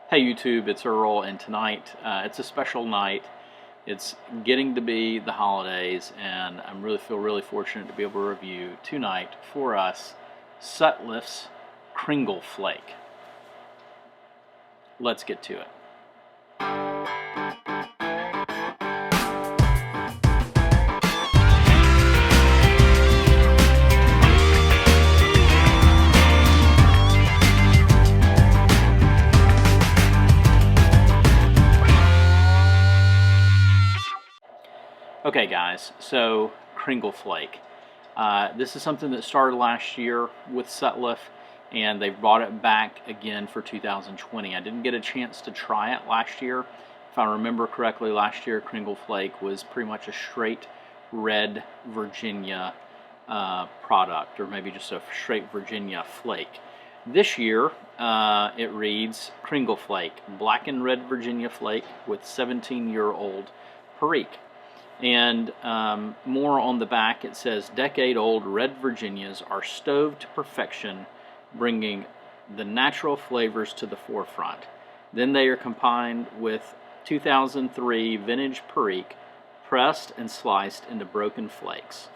Hey YouTube, it's Earl, and tonight it's a special night. It's getting to be the holidays, and I feel really fortunate to be able to review tonight for us Sutliff's Cringle Flake. Let's get to it. Okay guys, so Cringle Flake. This is something that started last year with Sutliff, and they've brought it back again for 2020. I didn't get a chance to try it last year. If I remember correctly, last year Cringle Flake was pretty much a straight red Virginia product, or maybe just a straight Virginia flake. This year, it reads Cringle Flake, black and red Virginia flake with 17-year-old perique. And more on the back, it says, decade-old red Virginias are stoved to perfection, bringing the natural flavors to the forefront. Then they are combined with 2003 vintage perique, pressed and sliced into broken flakes.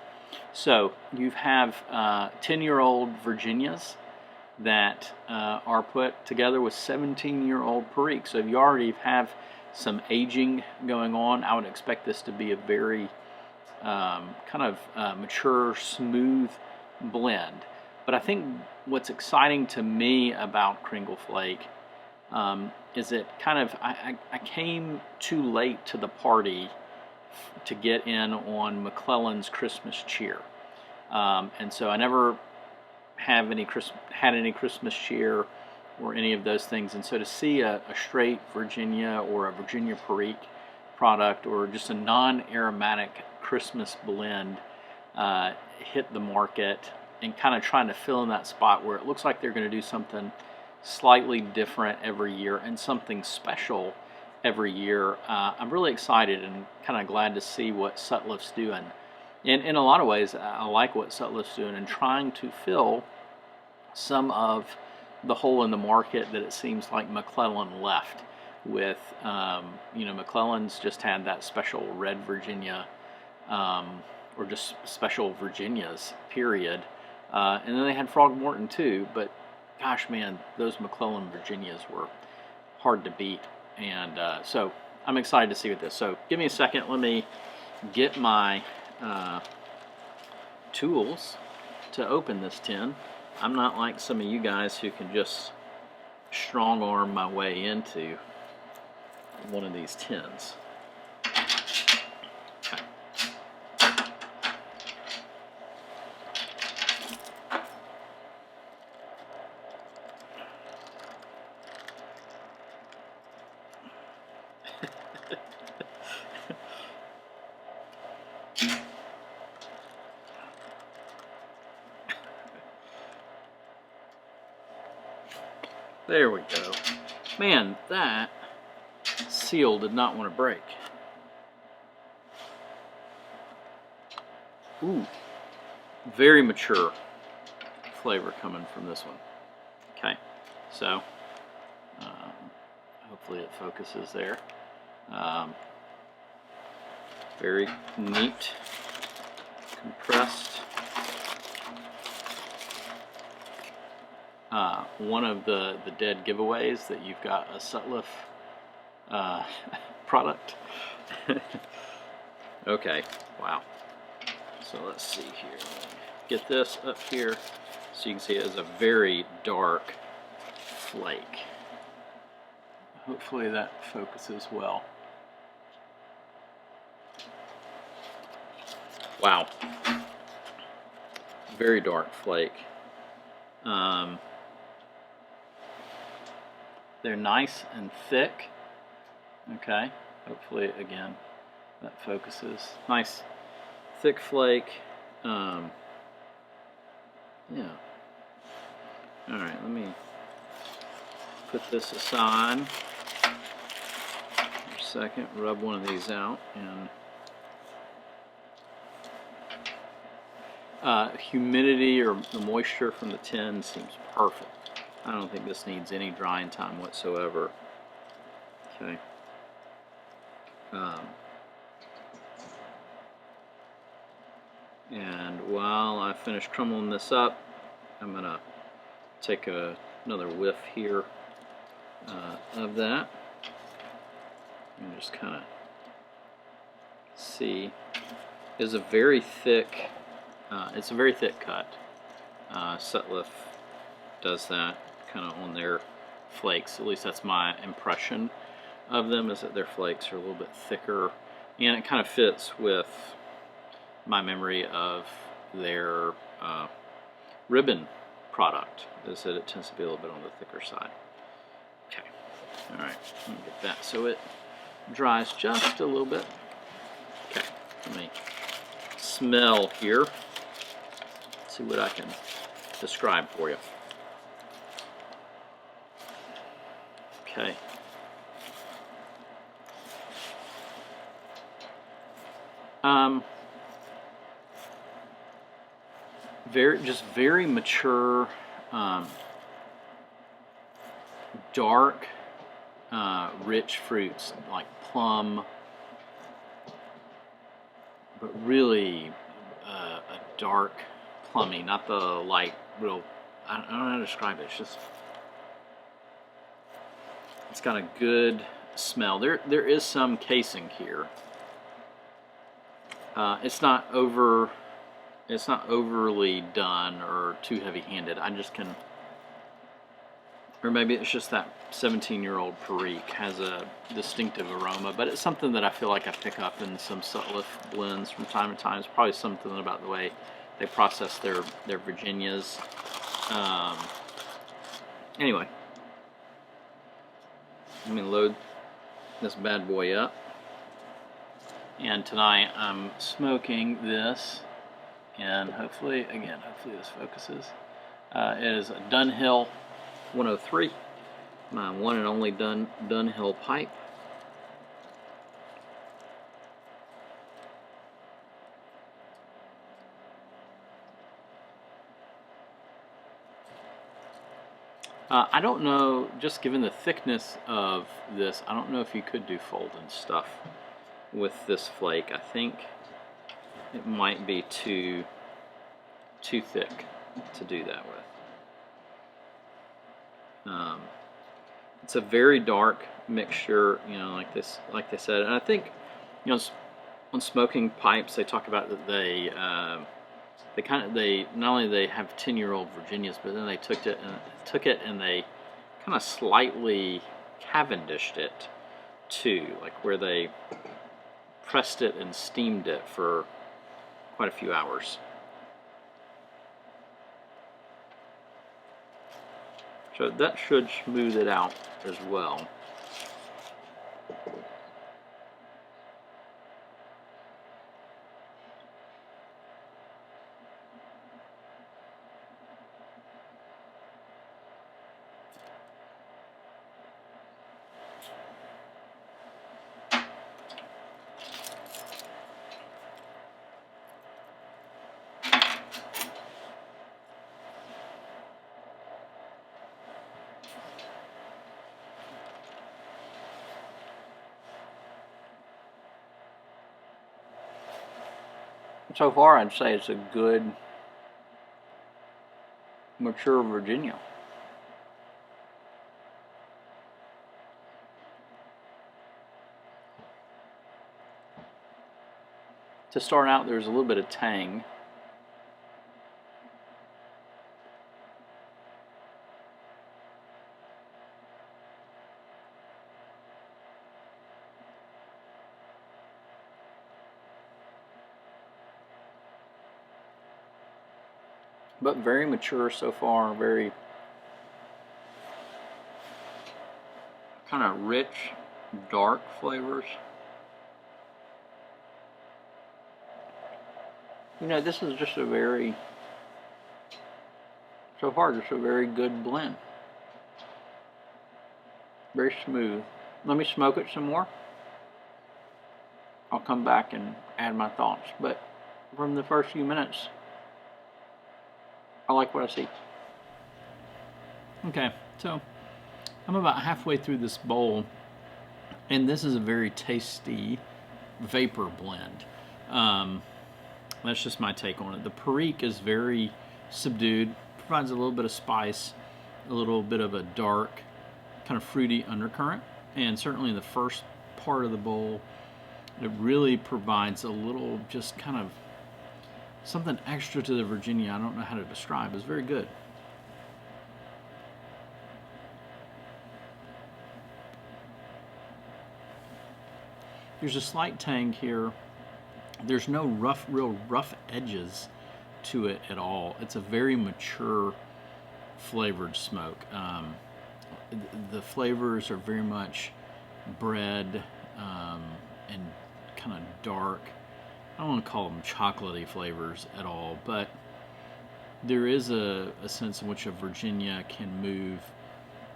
So you have 10-year-old Virginias that are put together with 17-year-old perique. So you already have some aging going on. I would expect this to be a very mature, smooth blend. But I think what's exciting to me about Cringle Flake is it I came too late to the party to get in on McClellan's Christmas cheer, and so I never had any Christmas cheer or any of those things. And so to see a straight Virginia or a Virginia perique product, or just a non-aromatic Christmas blend hit the market, and kind of trying to fill in that spot where it looks like they're going to do something slightly different every year and something special every year, I'm really excited and kind of glad to see what Sutliff's doing. And in a lot of ways, I like what Sutliff's doing and trying to fill some of the hole in the market that it seems like McClellan left with. McClellan's just had that special red Virginia, or just special Virginias, period. And then they had Frogmorton too, but gosh man, those McClellan Virginias were hard to beat. And so I'm excited to see what this. So give me a second, let me get my tools to open this tin. I'm not like some of you guys who can just strong arm my way into one of these tins. Okay. There we go. Man, that seal did not want to break. Ooh, very mature flavor coming from this one. Okay, so hopefully it focuses there. Very neat, compressed. One of the dead giveaways that you've got a Sutliff product. Okay, wow. So let's see here. Get this up here so you can see it is a very dark flake. Hopefully that focuses well. Wow. Very dark flake. They're nice and thick. Okay, hopefully again that focuses. Nice thick flake. Yeah. Alright, let me put this aside for a second, rub one of these out, and humidity or the moisture from the tin seems perfect. I don't think this needs any drying time whatsoever. Okay. And while I finish crumbling this up, I'm going to take another whiff here of that and just kind of see. It's a very thick cut. Sutliff does that kind of on their flakes. At least that's my impression of them, is that their flakes are a little bit thicker, and it kind of fits with my memory of their ribbon product, is that it tends to be a little bit on the thicker side. Okay, all right, let me get that so it dries just a little bit. Okay, let me smell here, see what I can describe for you. Okay. Very mature, dark, rich fruits like plum, but really a dark plummy, not the light, real, I don't know how to describe it. It's got a good smell. There is some casing here. It's not overly done or too heavy-handed. I just can, or maybe it's just that 17-year-old Perique has a distinctive aroma, but it's something that I feel like I pick up in some Sutliff blends from time to time. It's probably something about the way they process their Virginias. Anyway, let me load this bad boy up. And tonight I'm smoking this, and hopefully this focuses. It is a Dunhill 103, my one and only Dunhill pipe. I don't know, just given the thickness of this, I don't know if you could do folding stuff with this flake. I think it might be too thick to do that with. It's a very dark mixture, you know, like they said, and I think, you know, on smoking pipes they talk about that they not only they have 10-year-old Virginias, but then they took it and they kind of slightly Cavendished it too, like where they pressed it and steamed it for quite a few hours. So that should smooth it out as well. So far, I'd say it's a good, mature Virginia. To start out, there's a little bit of tang. But very mature so far, very kind of rich, dark flavors. You know, this is just a very, so far, just a very good blend. Very smooth. Let me smoke it some more. I'll come back and add my thoughts. But from the first few minutes, I like what I see. Okay, so I'm about halfway through this bowl And this is a very tasty vapor blend. That's just my take on it. The Perique is very subdued, provides a little bit of spice, a little bit of a dark, kind of fruity undercurrent, and certainly in the first part of the bowl, it really provides a little just kind of something extra to the Virginia. I don't know how to describe. It's very good. There's a slight tang here. There's no real rough edges to it at all. It's a very mature flavored smoke. The flavors are very much bread and kind of dark. I don't want to call them chocolatey flavors at all, but there is a sense in which a Virginia can move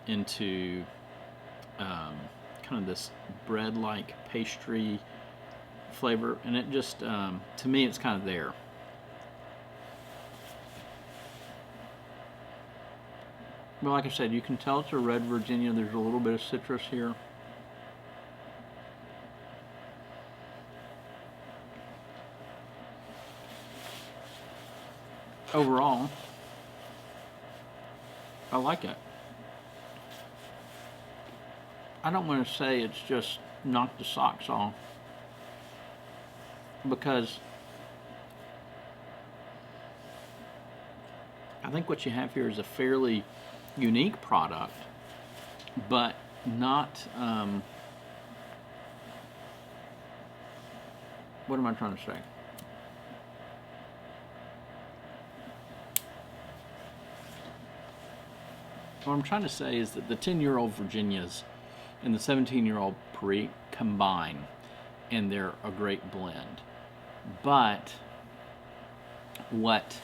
into kind of this bread-like pastry flavor, and it just, to me, it's kind of there. But like I said, you can tell it's a red Virginia. There's a little bit of citrus here. Overall, I like it. I don't want to say it's just knocked the socks off, because I think what you have here is a fairly unique product, but not, what am I trying to say? What I'm trying to say is that the 10-year-old Virginias and the 17-year-old Perique combine, and they're a great blend. But what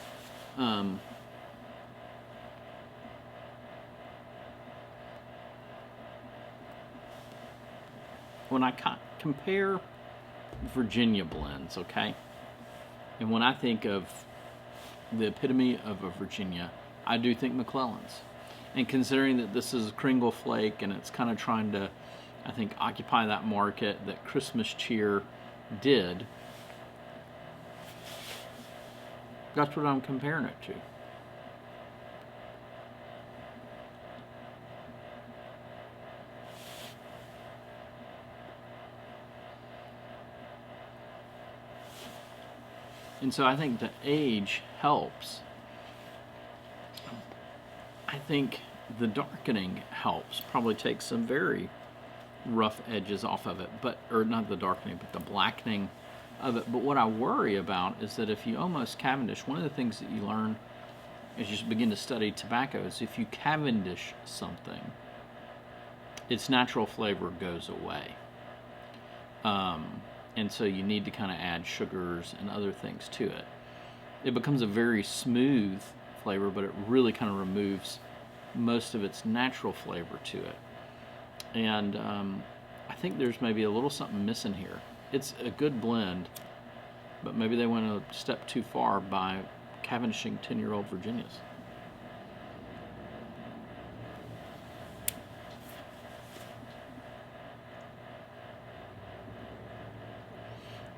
when I compare Virginia blends, okay, and when I think of the epitome of a Virginia, I do think McClellan's. And considering that this is Cringle Flake and it's kind of trying to, I think, occupy that market that Christmas Cheer did, that's what I'm comparing it to. And so I think the age helps. I think the darkening helps. Probably takes some very rough edges off of it, or not the darkening, but the blackening of it. But what I worry about is that if you almost Cavendish, one of the things that you learn as you begin to study tobacco is if you Cavendish something, its natural flavor goes away. And so you need to kind of add sugars and other things to it. It becomes a very smooth flavor, but it really kind of removes most of its natural flavor to it. And I think there's maybe a little something missing here. It's a good blend, but maybe they went a step too far by Cavendishing 10-year-old Virginias.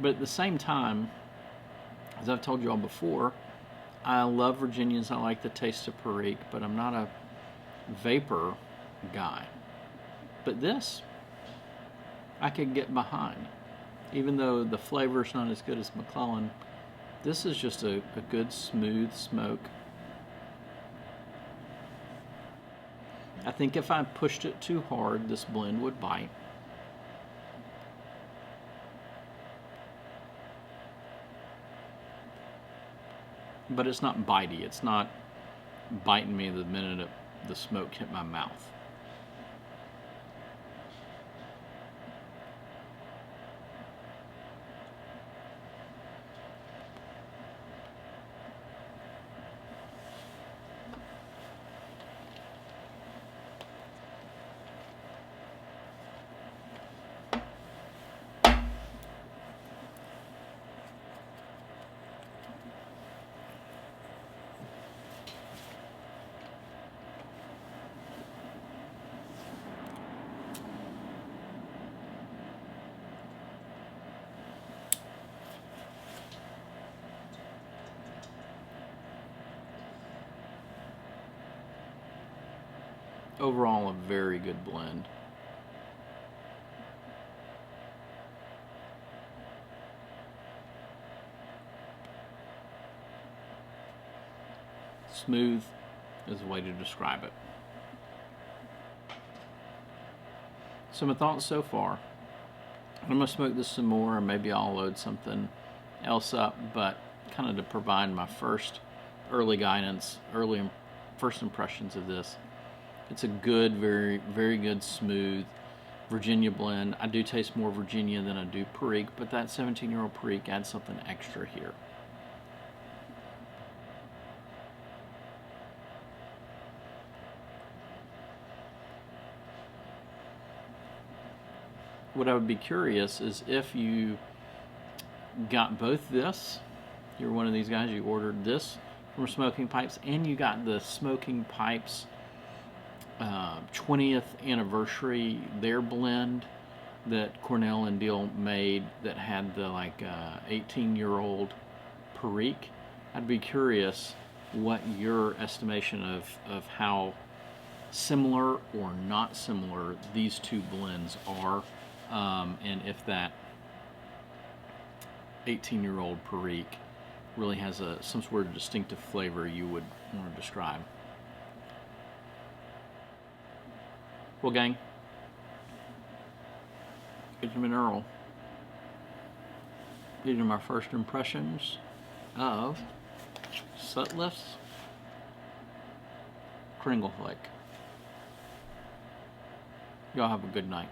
But at the same time, as I've told you all before, I love Virginias. I like the taste of Perique, but I'm not a vapor guy. But this, I could get behind. Even though the flavor's not as good as McClellan, this is just a good, smooth smoke. I think if I pushed it too hard, this blend would bite. But it's not bitey. It's not biting me the minute the smoke hit my mouth. overall a very good blend. Smooth is a way to describe it. So my thoughts so far. I'm going to smoke this some more, and maybe I'll load something else up, but kind of to provide my first early guidance, first impressions of this. It's a good, very, very good, smooth Virginia blend. I do taste more Virginia than I do Perique, but that 17-year-old Perique adds something extra here. What I would be curious is if you got both this, you're one of these guys, you ordered this from Smoking Pipes, and you got the Smoking Pipes 20th anniversary, their blend that Cornell and Deal made that had the 18-year-old Perique. I'd be curious what your estimation of how similar or not similar these two blends are. And if that 18-year-old Perique really has some sort of distinctive flavor you would want to describe. Well, gang, Benjamin Earl, these are my first impressions of Sutliff's Cringle Flake. Y'all have a good night.